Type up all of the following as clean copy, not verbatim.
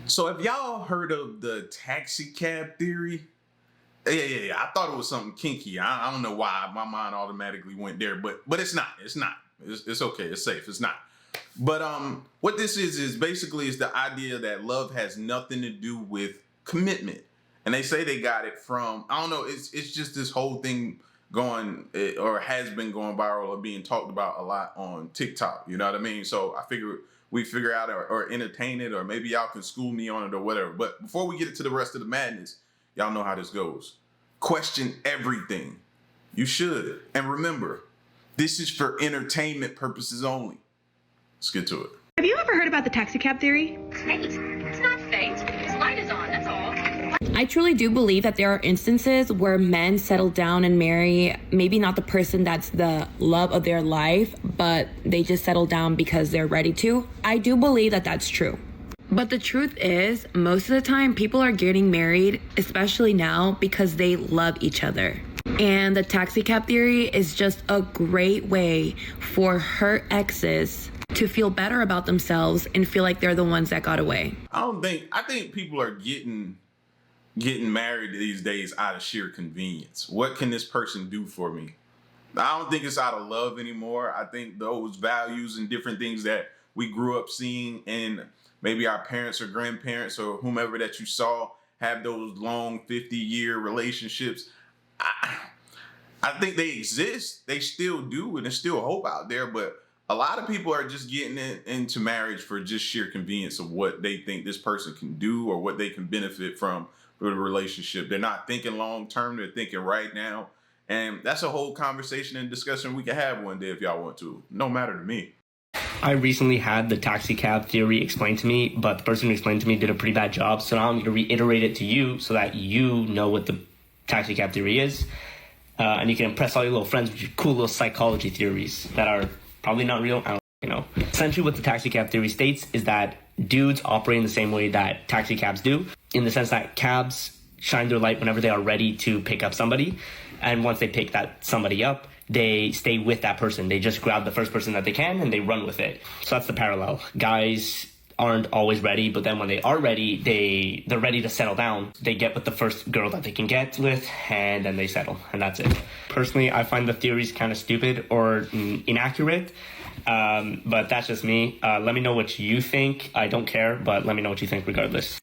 So have y'all heard of the taxi cab theory? Yeah. I thought it was something kinky. I don't know why my mind automatically went there, but it's not. It's not. It's okay. It's safe. It's not. But what this is basically is the idea that love has nothing to do with commitment, and they say they got it from, I don't know. It's just this whole thing going or has been going viral or being talked about a lot on TikTok. You know what I mean? So I figure we figure out or entertain it, or maybe y'all can school me on it or whatever. But before we get into the rest of the madness, y'all know how this goes. Question everything. You should. And remember, this is for entertainment purposes only. Let's get to it. Have you ever heard about the taxi cab theory? Fate? It's not fate. His light is on, that's all. I truly do believe that there are instances where men settle down and marry maybe not the person that's the love of their life, but they just settle down because they're ready to. I do believe that that's true. But the truth is, most of the time, people are getting married, especially now, because they love each other. And the taxi cab theory is just a great way for her exes to feel better about themselves and feel like they're the ones that got away. I think people are getting married these days out of sheer convenience. What can this person do for me? I don't think it's out of love anymore. I think those values and different things that we grew up seeing, and maybe our parents or grandparents or whomever that you saw have those long 50-year relationships. I think they exist. They still do, and there's still hope out there. But a lot of people are just getting into marriage for just sheer convenience of what they think this person can do or what they can benefit from the relationship. They're not thinking long term. They're thinking right now. And that's a whole conversation and discussion we can have one day if y'all want to. No matter to me. I recently had the taxi cab theory explained to me, but the person who explained to me did a pretty bad job. So now I'm going to reiterate it to you so that you know what the taxi cab theory is. And you can impress all your little friends with your cool little psychology theories that are probably not real. I don't know. Essentially what the taxi cab theory states is that dudes operate in the same way that taxi cabs do, in the sense that cabs shine their light whenever they are ready to pick up somebody. And once they pick that somebody up, they stay with that person. They just grab the first person that they can and they run with it. So that's the parallel. Guys aren't always ready, but then when they are ready, they're ready to settle down. They get with the first girl that they can get with, and then they settle, and that's it. Personally, I find the theories kind of stupid or inaccurate, but that's just me. Let me know what you think. I don't care, but let me know what you think regardless.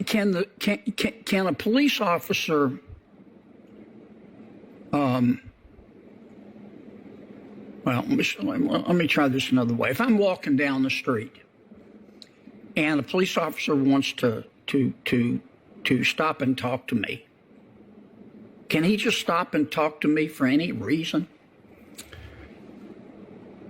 Can a police officer well, let me try this another way. If I'm walking down the street and a police officer wants to stop and talk to me, can he just stop and talk to me for any reason?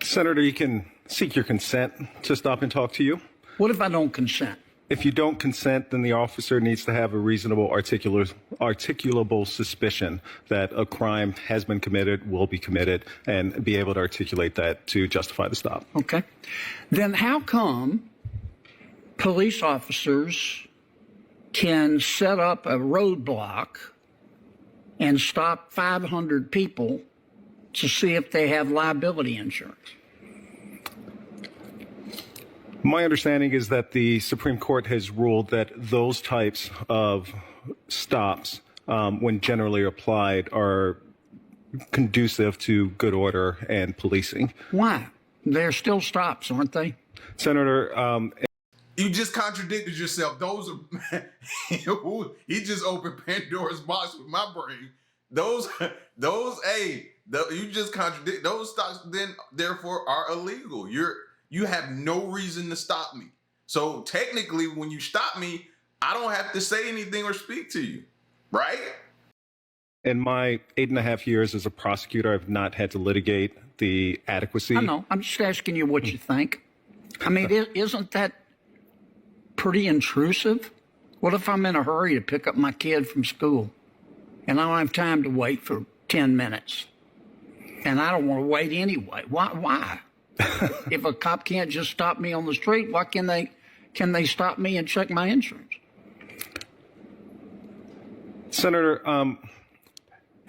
Senator, you can seek your consent to stop and talk to you. What if I don't consent? If you don't consent, then the officer needs to have a reasonable articulable suspicion that a crime has been committed, will be committed, and be able to articulate that to justify the stop. Okay. Then how come police officers can set up a roadblock and stop 500 people to see if they have liability insurance? My understanding is that the Supreme Court has ruled that those types of stops, when generally applied, are conducive to good order and policing. Why? They're still stops, aren't they? Senator, you just contradicted yourself. Those are he just opened Pandora's box with my brain. You just contradict those stops. Then therefore are illegal. You have no reason to stop me. So technically, when you stop me, I don't have to say anything or speak to you, right? In my 8.5 years as a prosecutor, I've not had to litigate the adequacy. I know. I'm just asking you what you think. I mean, isn't that pretty intrusive? What if I'm in a hurry to pick up my kid from school and I don't have time to wait for 10 minutes? And I don't want to wait anyway. Why? If a cop can't just stop me on the street, why can they stop me and check my insurance? Senator,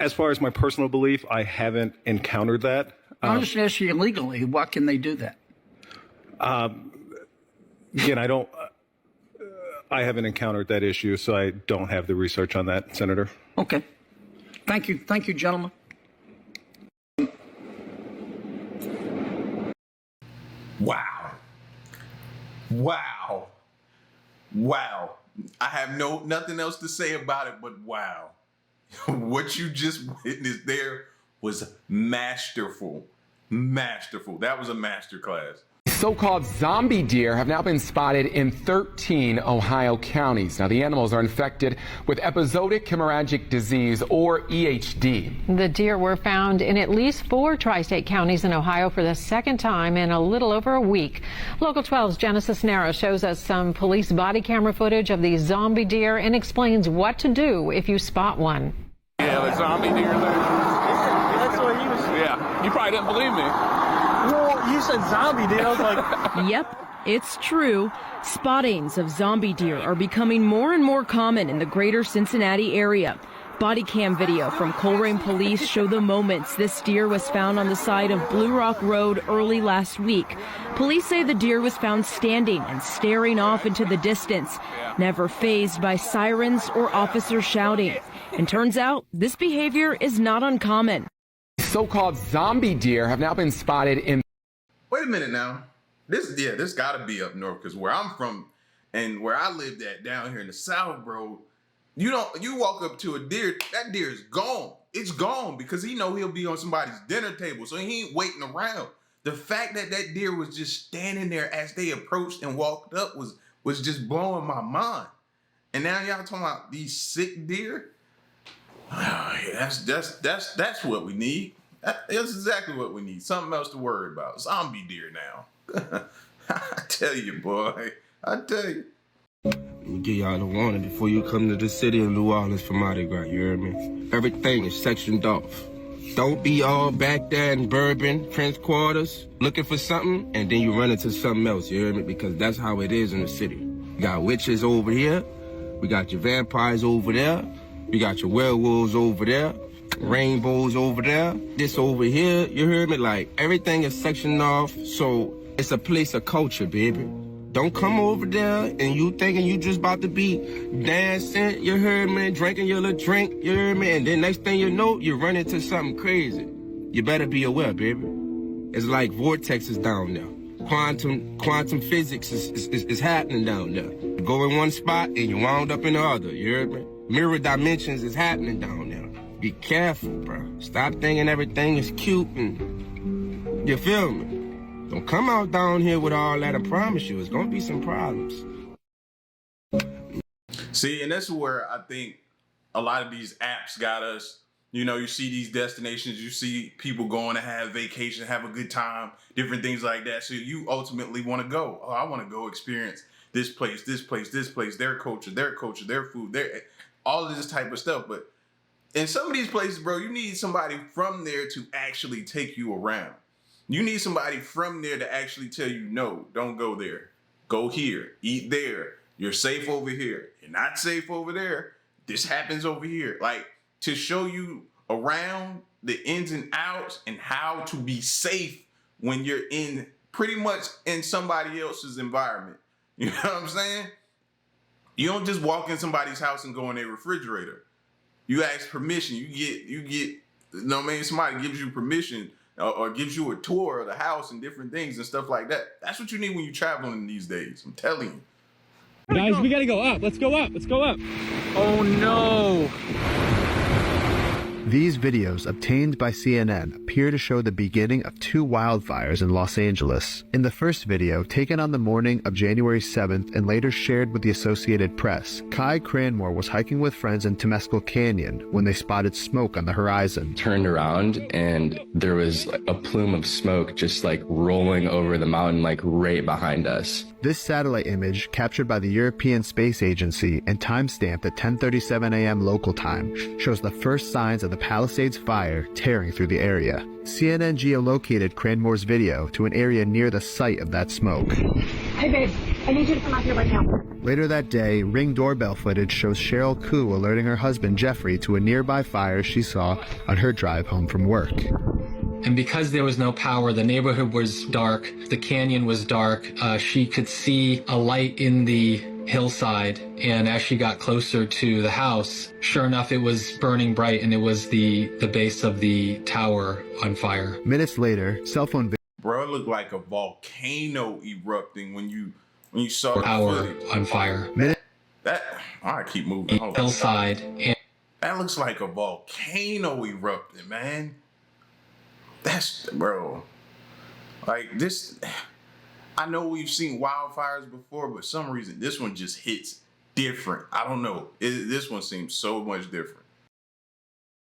as far as my personal belief, I haven't encountered that. I'm just asking you legally, why can they do that? Again, I haven't encountered that issue, so I don't have the research on that, Senator. Okay. Thank you. Thank you, gentlemen. Wow. Wow. Wow. I have nothing else to say about it, but wow. What you just witnessed there was masterful. Masterful. That was a masterclass. So-called zombie deer have now been spotted in 13 Ohio counties. Now, the animals are infected with episodic hemorrhagic disease, or EHD. The deer were found in at least 4 tri-state counties in Ohio for the second time in a little over a week. Local 12's Genesis Nara shows us some police body camera footage of these zombie deer and explains what to do if you spot one. Yeah, the zombie deer there. That's what he was. Yeah, you probably didn't believe me. Well, you said zombie deer. I was like, yep, it's true. Spottings of zombie deer are becoming more and more common in the greater Cincinnati area. Body cam video from Coleraine Police show the moments this deer was found on the side of Blue Rock Road early last week. Police say the deer was found standing and staring off into the distance, never fazed by sirens or officers shouting. And turns out this behavior is not uncommon. So-called zombie deer have now been spotted in... Wait a minute now. This gotta be up north, because where I'm from and where I lived at down here in the South, bro, you walk up to a deer, that deer is gone. It's gone because he know he'll be on somebody's dinner table, so he ain't waiting around. The fact that that deer was just standing there as they approached and walked up was just blowing my mind. And now y'all talking about these sick deer? Oh, yeah, that's what we need. That's exactly what we need. Something else to worry about. Zombie deer now. I tell you, boy. I tell you. Let me give y'all the warning before you come to the city of New Orleans for Mardi Gras, you hear me? Everything is sectioned off. Don't be all back there in Bourbon, Prince Quarters, looking for something, and then you run into something else, you hear me? Because that's how it is in the city. We got witches over here. We got your vampires over there. We got your werewolves over there, rainbows over there, this over here, you heard me? Like, everything is sectioned off, so it's a place of culture, baby. Don't come over there and you thinking you just about to be dancing, you heard me, drinking your little drink, you heard me, and then next thing you know, you run into something crazy. You better be aware, baby. It's like vortexes down there. Quantum physics is happening down there. You go in one spot and you wound up in the other, you heard me? Mirror dimensions is happening down there. Be careful, bro. Stop thinking everything is cute and you feel me? Don't come out down here with all that. I promise you, it's gonna be some problems. See, and that's where I think a lot of these apps got us. You know, you see these destinations, you see people going to have vacation, have a good time, different things like that. So you ultimately want to go. Oh, I want to go experience this place, their culture, their food, all of this type of stuff. But in some of these places, bro, you need somebody from there to actually take you around. You need somebody from there to actually tell you, no, don't go there. Go here, eat there. You're safe over here. You're not safe over there. This happens over here. Like, to show you around the ins and outs and how to be safe when you're in pretty much in somebody else's environment. You know what I'm saying? You don't just walk in somebody's house and go in their refrigerator. You ask permission. You get, you know what I mean? Somebody gives you permission or gives you a tour of the house and different things and stuff like that. That's what you need when you're traveling these days. I'm telling you. Guys, we gotta go up. Let's go up. Let's go up. Oh no. These videos, obtained by CNN, appear to show the beginning of 2 wildfires in Los Angeles. In the first video, taken on the morning of January 7th and later shared with the Associated Press, Kai Cranmore was hiking with friends in Temescal Canyon when they spotted smoke on the horizon. Turned around and there was a plume of smoke just like rolling over the mountain, like right behind us. This satellite image, captured by the European Space Agency and time-stamped at 10:37 a.m. local time, shows the first signs of the Palisades fire tearing through the area. CNN geolocated Cranmore's video to an area near the site of that smoke. Hey babe, I need you to come out here right now. Later that day, Ring doorbell footage shows Cheryl Koo alerting her husband Jeffrey to a nearby fire she saw on her drive home from work. And because there was no power, the neighborhood was dark, the canyon was dark. She could see a light in the hillside, and as she got closer to the house, sure enough, it was burning bright, and it was the base of the tower on fire. Minutes later, cell phone video. Bro, it looked like a volcano erupting when you saw the Tower footage. on fire. That all right, keep moving. Hold on. Hillside. And that looks like a volcano erupting, man. That's, bro. Like this, I know we've seen wildfires before, but for some reason this one just hits different. I don't know. This one seems so much different.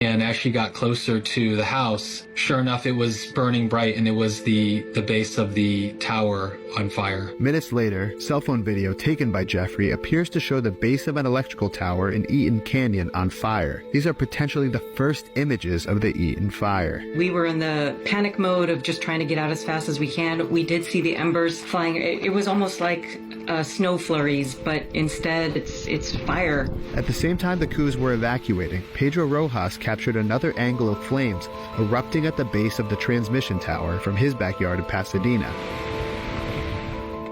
And as she got closer to the house, sure enough, it was burning bright, and it was the base of the tower on fire. Minutes later, cell phone video taken by Jeffrey appears to show the base of an electrical tower in Eaton Canyon on fire. These are potentially the first images of the Eaton fire. We were in the panic mode of just trying to get out as fast as we can. We did see the embers flying. It was almost like snow flurries, but instead it's fire. At the same time the crews were evacuating, Pedro Rojas captured another angle of flames erupting at the base of the transmission tower from his backyard in Pasadena.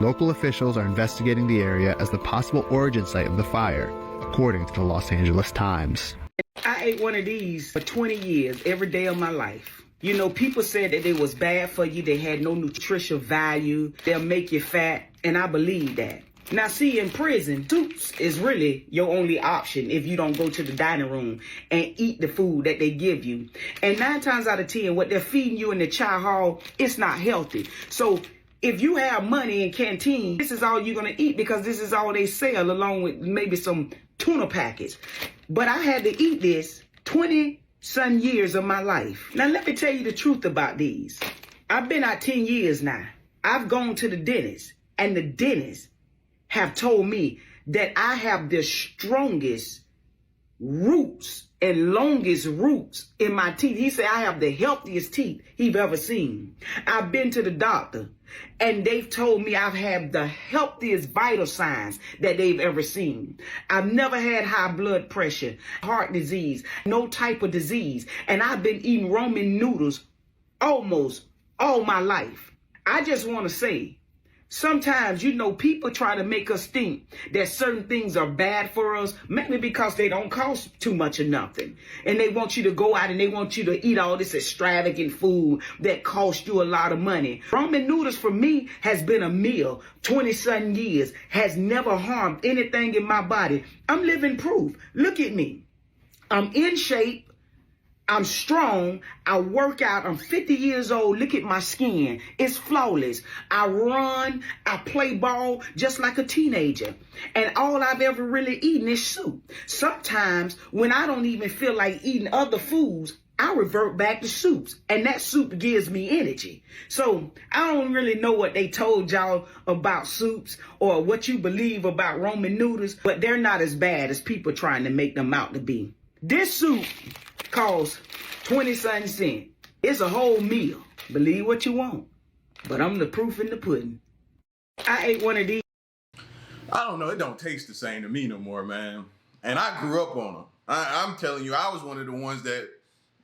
Local officials are investigating the area as the possible origin site of the fire, according to the Los Angeles Times. I ate one of these for 20 years, every day of my life. You know, people said that they was bad for you, they had no nutritional value, they'll make you fat, and I believe that. Now, see, in prison, soups is really your only option if you don't go to the dining room and eat the food that they give you. And 9 times out of 10, what they're feeding you in the chow hall, it's not healthy. So if you have money in canteen, this is all you're going to eat because this is all they sell, along with maybe some tuna packets. But I had to eat this 20-some years of my life. Now, let me tell you the truth about these. I've been out 10 years now. I've gone to the dentist, and the dentist have told me that I have the strongest roots and longest roots in my teeth. He said I have the healthiest teeth he've ever seen. I've been to the doctor, and they've told me I've had the healthiest vital signs that they've ever seen. I've never had high blood pressure, heart disease, no type of disease, and I've been eating Ramen noodles almost all my life. I just want to say, sometimes, you know, people try to make us think that certain things are bad for us, mainly because they don't cost too much or nothing. And they want you to go out and they want you to eat all this extravagant food that costs you a lot of money. Ramen noodles for me has been a meal, 20-something years, has never harmed anything in my body. I'm living proof. Look at me. I'm in shape. I'm strong. I work out. I'm 50 years old. Look at my skin. It's flawless. I run. I play ball just like a teenager. And all I've ever really eaten is soup. Sometimes when I don't even feel like eating other foods, I revert back to soups. And that soup gives me energy. So I don't really know what they told y'all about soups or what you believe about Ramen noodles, but they're not as bad as people trying to make them out to be. This soup costs 20-something cents. It's a whole meal. Believe what you want. But I'm the proof in the pudding. I ate one of these. I don't know. It don't taste the same to me no more, man. And I grew up on them. I'm telling you, I was one of the ones that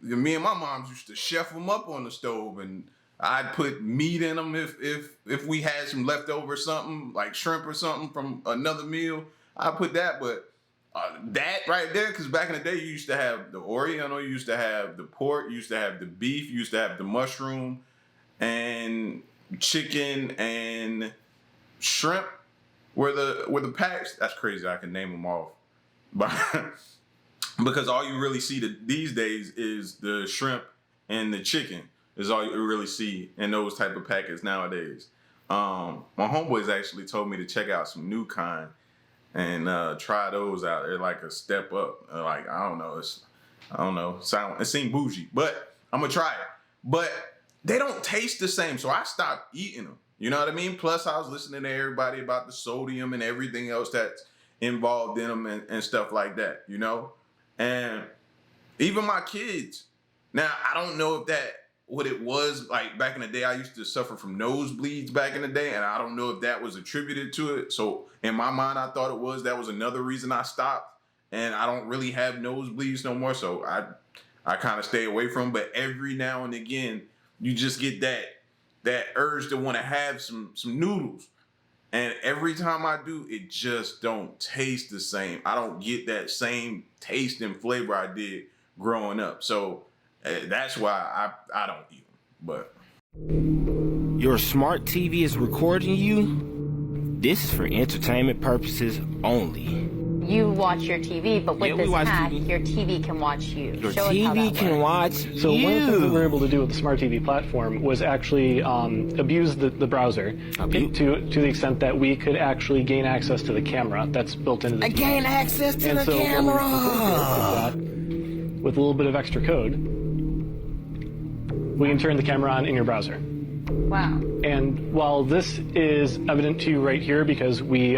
me and my moms used to chef them up on the stove, and I'd put meat in them if we had some leftover something, like shrimp or something from another meal. I put that, but that right there, because back in the day, you used to have the Oriental, you used to have the pork, you used to have the beef, you used to have the mushroom and chicken and shrimp were the packs. That's crazy. I can name them off, but because all you really see these days is the shrimp and the chicken is all you really see in those type of packets nowadays. My homeboys actually told me to check out some new kind and try those out. They're like a step up. Like, I don't know. It seemed bougie, but I'm gonna try it. But they don't taste the same, so I stopped eating them. You know what I mean? Plus, I was listening to everybody about the sodium and everything else that's involved in them and stuff like that, you know? And even my kids. Now, I don't know if that what it was like back in the day. I used to suffer from nosebleeds back in the day, and I don't know if that was attributed to it. So in my mind, I thought it was. That was another reason I stopped, and I don't really have nosebleeds no more. So I kind of stay away from them. But every now and again, you just get that urge to want to have some noodles. And every time I do, it just don't taste the same. I don't get that same taste and flavor I did growing up. So that's why I don't eat them. But your smart TV is recording you. This is for entertainment purposes only. You watch your TV, but with this hack, your TV can watch you. Your TV can watch you. So one of the things we were able to do with the Smart TV platform was actually abuse the browser to the extent that we could actually gain access to the camera that's built into the TV. Gain access to the camera! With a little bit of extra code, we can turn the camera on in your browser. Wow. And while this is evident to you right here because we've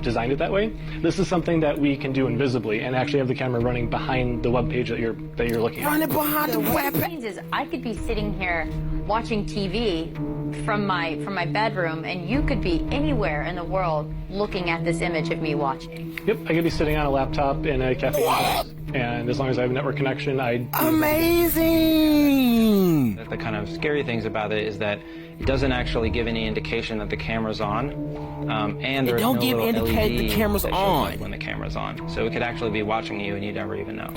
designed it that way, this is something that we can do invisibly and actually have the camera running behind the web page that you're looking at. Running behind the web page. What it means is I could be sitting here watching TV from my bedroom, and you could be anywhere in the world looking at this image of me watching. Yep, I could be sitting on a laptop in a cafe. And as long as I have a network connection, Amazing! The kind of scary things about it is that it doesn't actually give any indication that the camera's on, and there's no little LED the camera's that shows on up when the camera's on. So it could actually be watching you and you'd never even know.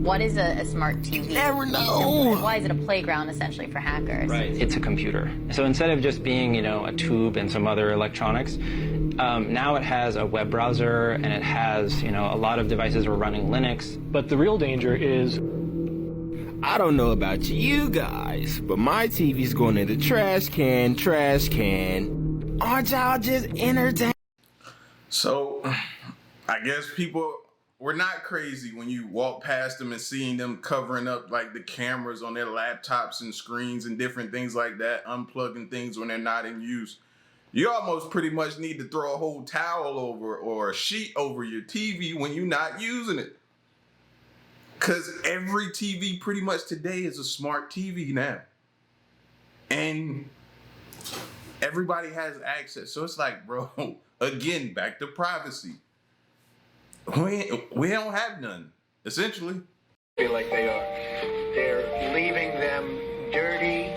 What is a smart TV? Never know. Why is it a playground essentially for hackers? Right. It's a computer. So instead of just being, a tube and some other electronics, now it has a web browser and it has, a lot of devices are running Linux. But the real danger is, I don't know about you guys, but my TV's going in the trash can. Aren't y'all just entertained? So, I guess people were not crazy when you walk past them and seeing them covering up like the cameras on their laptops and screens and different things like that, unplugging things when they're not in use. You almost pretty much need to throw a whole towel over or a sheet over your TV when you're not using it. Because every TV pretty much today is a smart TV now. And everybody has access. So it's like, bro, again, back to privacy. We don't have none, essentially. Feel like they are. They're leaving them dirty.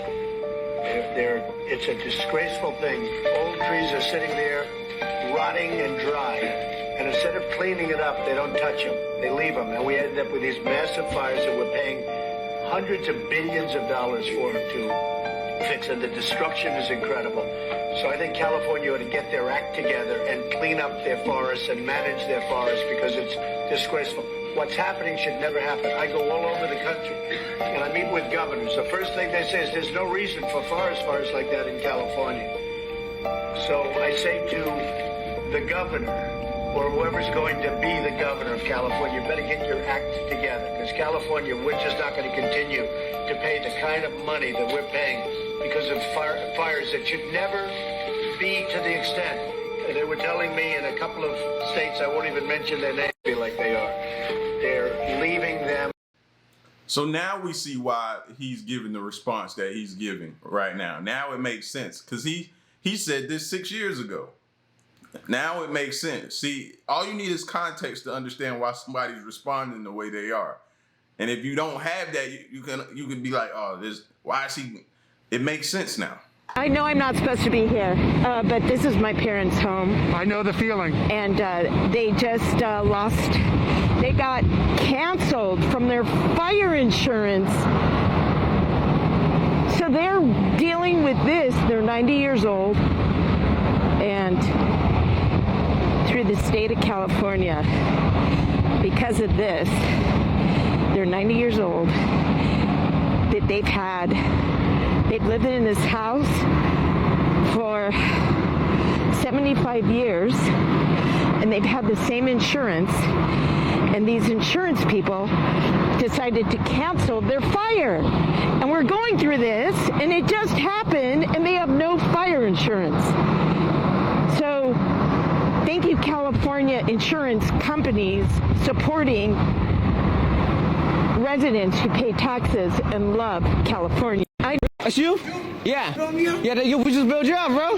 It's a disgraceful thing. Old trees are sitting there rotting and dry. And instead of cleaning it up, they don't touch them. They leave them. And we end up with these massive fires that we're paying hundreds of billions of dollars for to fix. And the destruction is incredible. So I think California ought to get their act together and clean up their forests and manage their forests because it's disgraceful. What's happening should never happen. I go all over the country and I meet with governors. The first thing they say is there's no reason for forest fires like that in California. So I say to the governor, or whoever's going to be the governor of California, you better get your act together, because California, we're just not going to continue to pay the kind of money that we're paying because of fires that should never be to the extent. They were telling me in a couple of states, I won't even mention their name, feel like they are. They're leaving them. So now we see why he's giving the response that he's giving right now. Now it makes sense, because he said this 6 years ago. Now it makes sense. See, all you need is context to understand why somebody's responding the way they are. And if you don't have that, you can be like, oh, why is he? It makes sense now. I know I'm not supposed to be here, but this is my parents' home. I know the feeling. And they just they got canceled from their fire insurance. So they're dealing with this. They're 90 years old. And through the state of California, because of this, they're 90 years old, that they've lived in this house for 75 years, and they've had the same insurance, and these insurance people decided to cancel their fire. And we're going through this, and it just happened, and they have no fire insurance. So thank you, California insurance companies, supporting residents who pay taxes and love California. That's you? Yeah. Yeah, we just built you out, bro.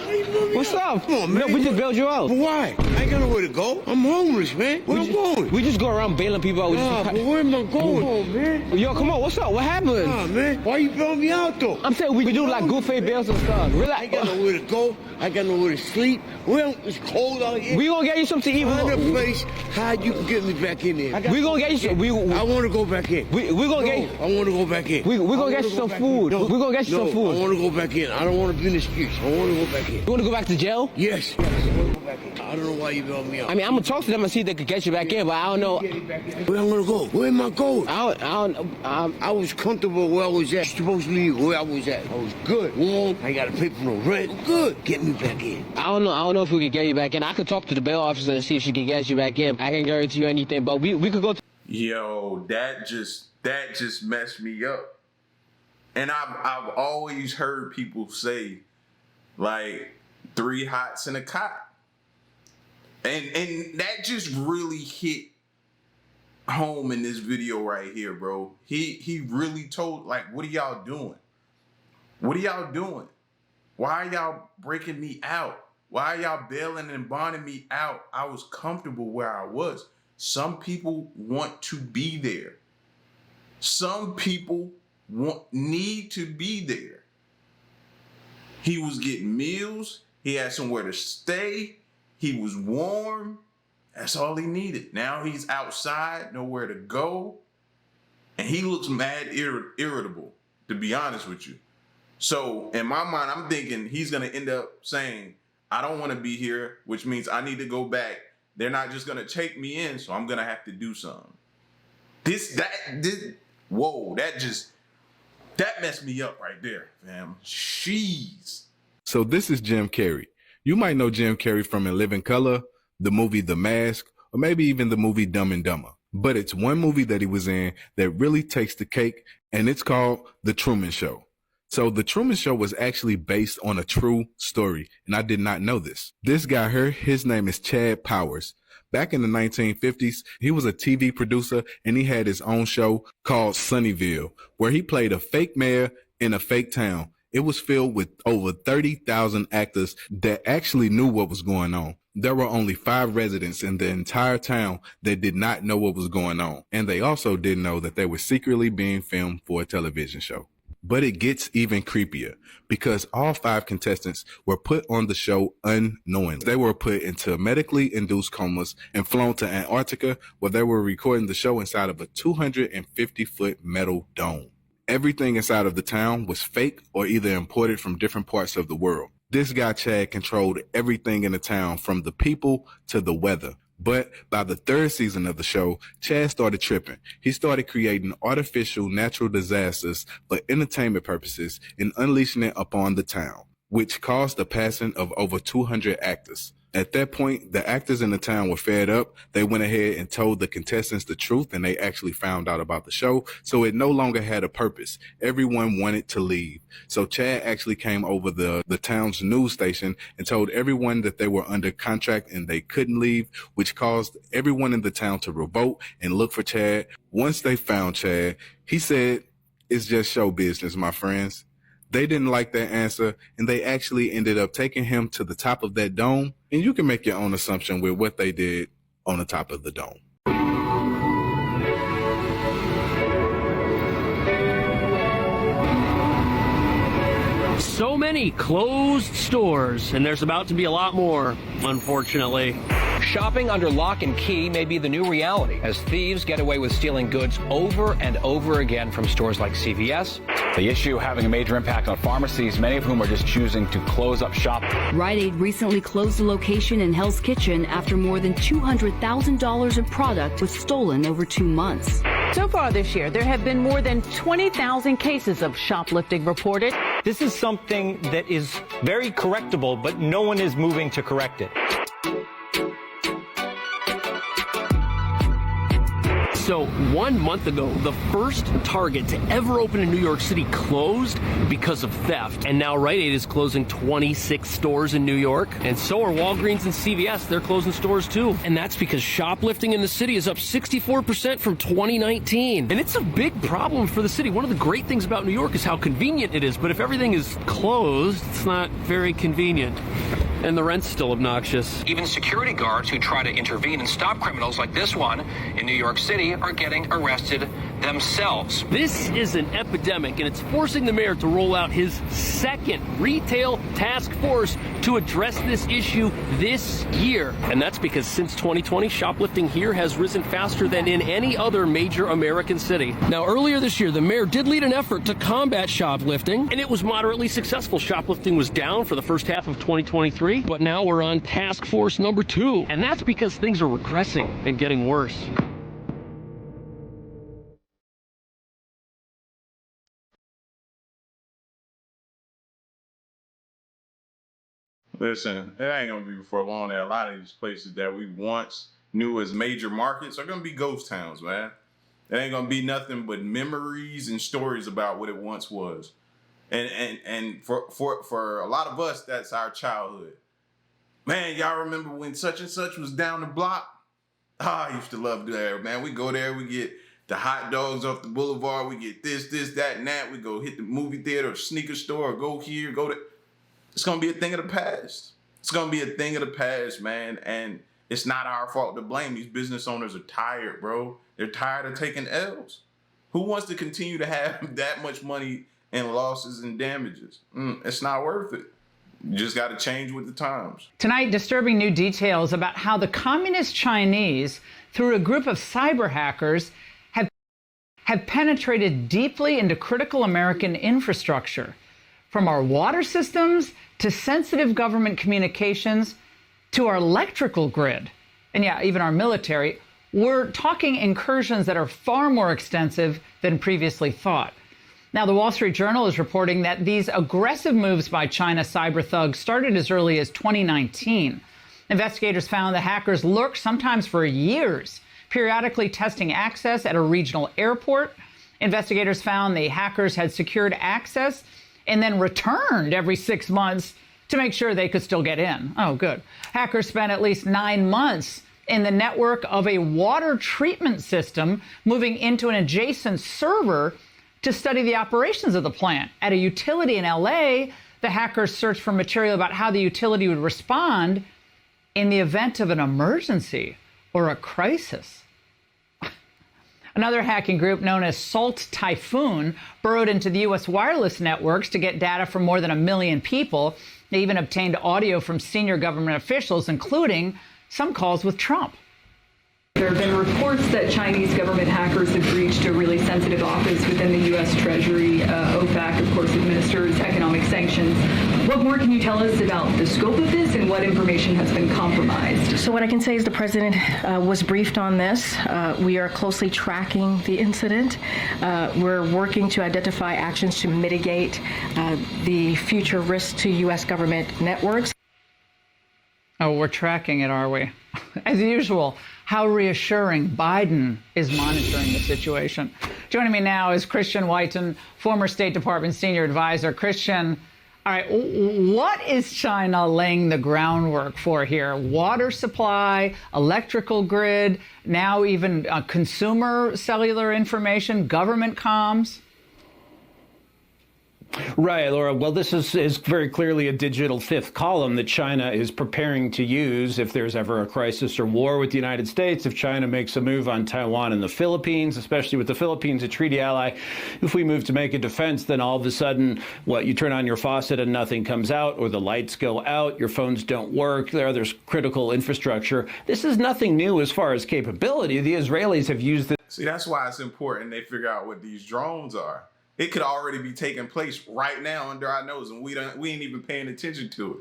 What's up? Come on, man. No, we just built you out. Why? I ain't got nowhere to go. I'm homeless, man. Where I'm going? We just go around bailing people out. But where am I going, man? Yo, come on, what's up? What happened? Nah, man. Why you bailing me out, though? I'm saying we do like good faith bails and stuff. Relax. I ain't got nowhere to go. I got nowhere to sleep. Well, it's cold out here. We gonna get you something to eat. Find a place how you can get me back in there. We gonna get you some. I want to go back in. We gonna get. I want to go back in. We gonna get you some food. We gonna get you some food. I want to go back in. I don't want to be in the streets. I want to go back in. You want to go back to jail? Yes. I want to go back in. I don't know why you bailing me out. I mean, I'm gonna talk to them and see if they could get you back in, but I don't know. Where I'm gonna go? Where am I going? I was comfortable where I was at. Supposed to be where I was at. I was good, warm. I got to pay for no rent. I'm good. Get me back in. I don't know if we can get you back in. I could talk to the bail officer and see if she can get you back in. I can't guarantee you anything, but we could go. Yo, that just messed me up. And I've always heard people say, like, 3 hots in a cot. And that just really hit home in this video right here, bro. He really told, like, what are y'all doing? What are y'all doing? Why are y'all breaking me out? Why are y'all bailing and bonding me out? I was comfortable where I was. Some people want to be there. Some people need to be there. He was getting meals. He had somewhere to stay. He was warm. That's all he needed. Now he's outside, nowhere to go. And he looks mad irritable, to be honest with you. So in my mind, I'm thinking he's going to end up saying, I don't want to be here, which means I need to go back. They're not just going to take me in, so I'm going to have to do something. That messed me up right there, fam. Jeez. So this is Jim Carrey. You might know Jim Carrey from In Living Color, the movie The Mask, or maybe even the movie Dumb and Dumber. But it's one movie that he was in that really takes the cake, and it's called The Truman Show. So The Truman Show was actually based on a true story, and I did not know this. This guy here, his name is Chad Powers. Back in the 1950s, he was a TV producer, and he had his own show called Sunnyville, where he played a fake mayor in a fake town. It was filled with over 30,000 actors that actually knew what was going on. There were only 5 residents in the entire town that did not know what was going on. And they also didn't know that they were secretly being filmed for a television show. But it gets even creepier because all 5 contestants were put on the show unknowingly. They were put into medically induced comas and flown to Antarctica, where they were recording the show inside of a 250-foot metal dome. Everything inside of the town was fake or either imported from different parts of the world. This guy, Chad, controlled everything in the town, from the people to the weather. But by the 3rd season of the show, Chad started tripping. He started creating artificial natural disasters for entertainment purposes and unleashing it upon the town, which caused the passing of over 200 actors. At that point, the actors in the town were fed up. They went ahead and told the contestants the truth, and they actually found out about the show. So it no longer had a purpose. Everyone wanted to leave. So Chad actually came over the town's news station and told everyone that they were under contract and they couldn't leave, which caused everyone in the town to revolt and look for Chad. Once they found Chad, he said, "It's just show business, my friends." They didn't like that answer, and they actually ended up taking him to the top of that dome. And you can make your own assumption with what they did on the top of the dome. So many closed stores, and there's about to be a lot more, unfortunately. Shopping under lock and key may be the new reality as thieves get away with stealing goods over and over again from stores like CVS. The issue having a major impact on pharmacies, many of whom are just choosing to close up shop. Rite Aid recently closed a location in Hell's Kitchen after more than $200,000 in product was stolen over 2 months. So far this year, there have been more than 20,000 cases of shoplifting reported. This is something that is very correctable, but no one is moving to correct it. So 1 month ago, the first Target to ever open in New York City closed because of theft. And now Rite Aid is closing 26 stores in New York. And so are Walgreens and CVS. They're closing stores too. And that's because shoplifting in the city is up 64% from 2019. And it's a big problem for the city. One of the great things about New York is how convenient it is. But if everything is closed, it's not very convenient. And the rent's still obnoxious. Even security guards who try to intervene and stop criminals like this one in New York City are getting arrested themselves. This is an epidemic, and it's forcing the mayor to roll out his second retail task force to address this issue this year. And that's because since 2020, shoplifting here has risen faster than in any other major American city. Now, earlier this year, the mayor did lead an effort to combat shoplifting, and it was moderately successful. Shoplifting was down for the first half of 2023, but now we're on task force number 2. And that's because things are regressing and getting worse. Listen, it ain't gonna be before long that a lot of these places that we once knew as major markets are gonna be ghost towns, man. It ain't gonna be nothing but memories and stories about what it once was. And for a lot of us, that's our childhood. Man, y'all remember when such and such was down the block? I used to love that, man. We go there, we get the hot dogs off the boulevard, we get this, that, and that. We go hit the movie theater or sneaker store or go here, go there. It's going to be a thing of the past. It's going to be a thing of the past, man. And it's not our fault to blame. These business owners are tired, bro. They're tired of taking L's. Who wants to continue to have that much money in losses and damages? It's not worth it. You just got to change with the times. Tonight, disturbing new details about how the communist Chinese, through a group of cyber hackers, have penetrated deeply into critical American infrastructure, from our water systems to sensitive government communications to our electrical grid, and yeah, even our military. We're talking incursions that are far more extensive than previously thought. Now, the Wall Street Journal is reporting that these aggressive moves by China cyber thugs started as early as 2019. Investigators found the hackers lurked sometimes for years, periodically testing access at a regional airport. Investigators found the hackers had secured access and then returned every 6 months to make sure they could still get in. Oh, good. Hackers spent at least 9 months in the network of a water treatment system, moving into an adjacent server to study the operations of the plant. At a utility in LA, the hackers searched for material about how the utility would respond in the event of an emergency or a crisis. Another hacking group known as Salt Typhoon burrowed into the U.S. wireless networks to get data from more than 1 million people. They even obtained audio from senior government officials, including some calls with Trump. There have been reports that Chinese government hackers have breached a really sensitive office within the U.S. Treasury. OFAC, of course, administers economic sanctions. What more can you tell us about the scope of this and what information has been compromised? So what I can say is the president was briefed on this. We are closely tracking the incident. We're working to identify actions to mitigate the future risks to U.S. government networks. Oh, we're tracking it, are we? As usual, how reassuring Biden is monitoring the situation. Joining me now is Christian Whiten, former State Department senior advisor. Christian, all right, what is China laying the groundwork for here? Water supply, electrical grid, now even consumer cellular information, government comms? Right, Laura. Well, this is very clearly a digital fifth column that China is preparing to use if there's ever a crisis or war with the United States, if China makes a move on Taiwan and the Philippines, especially with the Philippines, a treaty ally. If we move to make a defense, then all of a sudden, you turn on your faucet and nothing comes out, or the lights go out, your phones don't work, there's critical infrastructure. This is nothing new as far as capability. The Israelis have used this. See, that's why it's important they figure out what these drones are. It could already be taking place right now under our nose, and we ain't even paying attention to it.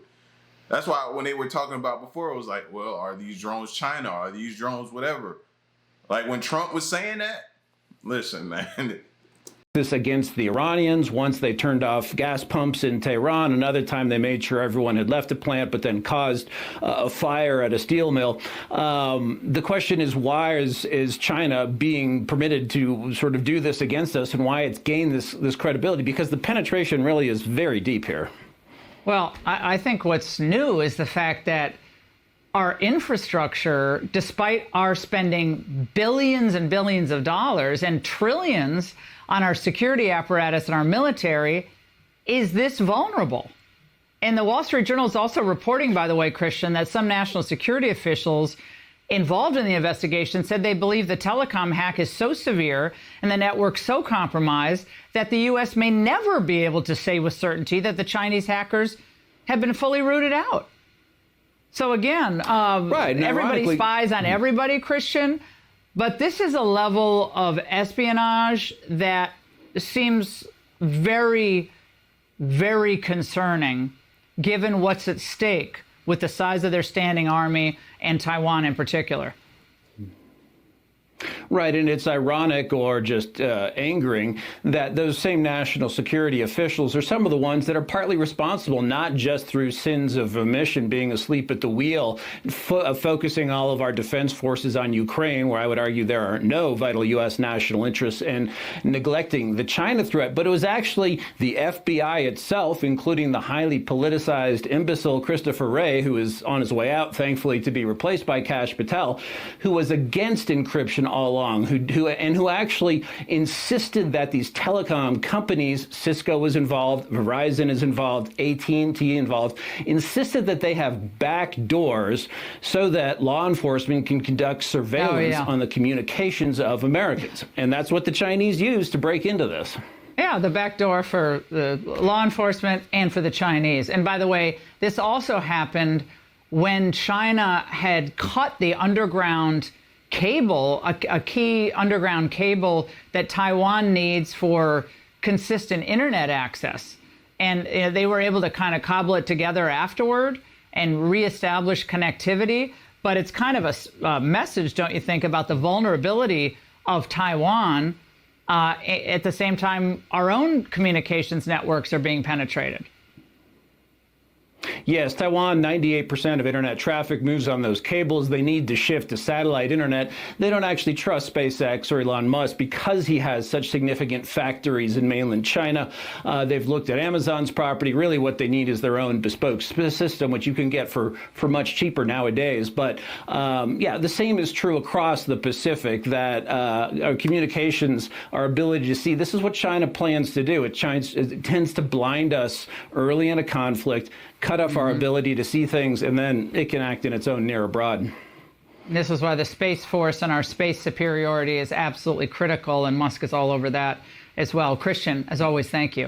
That's why when they were talking about before, it was like, well, are these drones China? Are these drones whatever? Like when Trump was saying that, listen, man. This against the Iranians once they turned off gas pumps in Tehran. Another time they made sure everyone had left the plant, but then caused a fire at a steel mill. The question is, why is China being permitted to sort of do this against us, and why it's gained this credibility? Because the penetration really is very deep here. Well, I think what's new is the fact that our infrastructure, despite our spending billions and billions of dollars and trillions on our security apparatus and our military, is this vulnerable. And the Wall Street Journal is also reporting, by the way, Christian, that some national security officials involved in the investigation said they believe the telecom hack is so severe and the network so compromised that the U.S. may never be able to say with certainty that the Chinese hackers have been fully rooted out. So again, everybody spies on everybody, Christian, but this is a level of espionage that seems very, very concerning given what's at stake with the size of their standing army and Taiwan in particular. Right, and it's ironic or just angering that those same national security officials are some of the ones that are partly responsible, not just through sins of omission, being asleep at the wheel, focusing all of our defense forces on Ukraine, where I would argue there are no vital U.S. national interests, and neglecting the China threat. But it was actually the FBI itself, including the highly politicized imbecile Christopher Wray, who is on his way out, thankfully, to be replaced by Kash Patel, who was against encryption all along, who actually insisted that these telecom companies, Cisco was involved, Verizon is involved, AT&T involved, insisted that they have back doors so that law enforcement can conduct surveillance on the communications of Americans. And that's what the Chinese used to break into this. Yeah, the back door for the law enforcement and for the Chinese. And by the way, this also happened when China had cut the underground cable, a key underground cable that Taiwan needs for consistent internet access. And they were able to kind of cobble it together afterward and reestablish connectivity. But it's kind of a message, don't you think, about the vulnerability of Taiwan. At the same time, our own communications networks are being penetrated. Yes, Taiwan, 98% of internet traffic moves on those cables. They need to shift to satellite internet. They don't actually trust SpaceX or Elon Musk because he has such significant factories in mainland China. They've looked at Amazon's property. Really what they need is their own bespoke system, which you can get for much cheaper nowadays. But yeah, the same is true across the Pacific, that our communications, our ability to see, this is what China plans to do. It tends to blind us early in a conflict, cut off our ability to see things, and then it can act in its own near abroad. This is why the Space Force and our space superiority is absolutely critical, and Musk is all over that as well. Christian, as always, thank you.